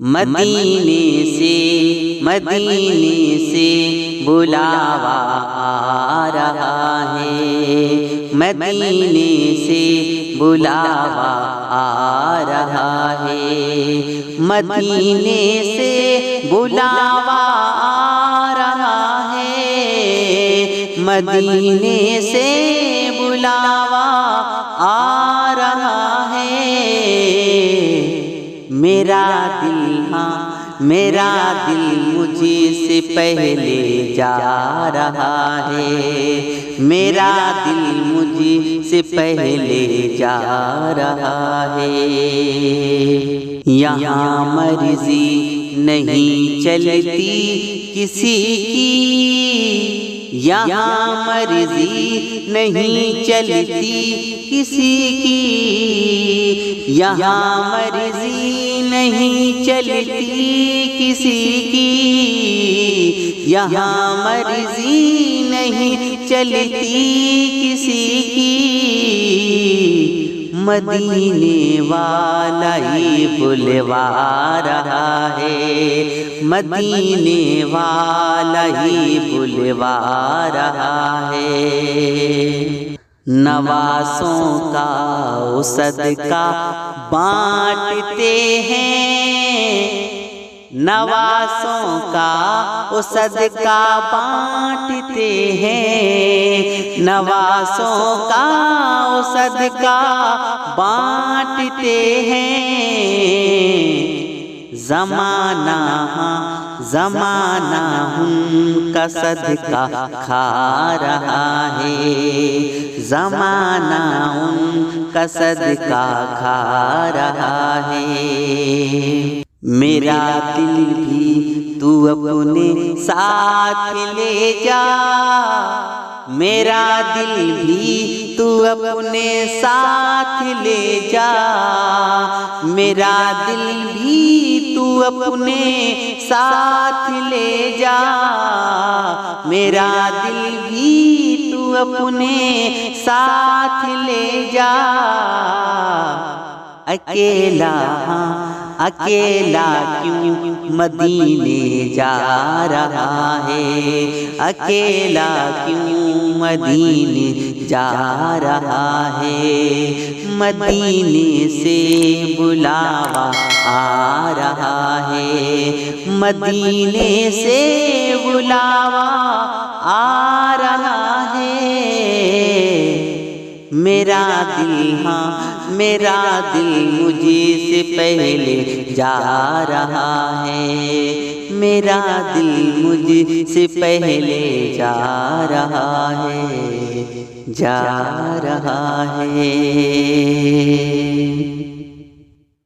مدینے سے بلاوا آ رہا ہے، مدینے سے بلاوا آ رہا ہے، مدینے سے بلاوا آ رہا ہے، مدینے سے بلاوا آ رہا ہے۔ میرا دل میرا دل مجھے سے پہلے جا رہا ہے، میرا دل مجھے سے پہلے جا رہا ہے۔ یہاں مرضی نہیں چلتی کسی کی، یہاں مرضی نہیں چلتی کسی کی، یہاں مرضی نہیں چلتی کسی کی، یہاں مرضی نہیں چلتی کسی کی۔ مدینے والا ہی بلوا رہا ہے، مدینے والا ہی بلوا رہا ہے۔ نواسوں کا وہ صدقہ بانٹتے ہیں، نواسوں کا وہ صدقہ بانٹتے ہیں، نواسوں کا وہ صدقہ بانٹتے ہیں۔ زمانہ ان کا صدقہ کھا رہا ہے، زمانہ ان کا صدقہ کھا رہا ہے۔ میرا دل بھی تو اپنے ساتھ لے جا، میرا دل بھی تو اپنے ساتھ لے جا، میرا دل بھی تو اپنے ساتھ لے جا، میرا دل بھی تو اپنے ساتھ لے جا۔ اکیلا کیوں مدینے جا رہا ہے، اکیلا کیوں مدینے جا رہا ہے، مدینے سے بلاوا آ رہا ہے، مدینے سے بلاوا آ رہا ہے۔ میرا دل مجھے سے پہلے جا رہا ہے، میرا دل مجھ سے پہلے جا رہا ہے، جا رہا ہے۔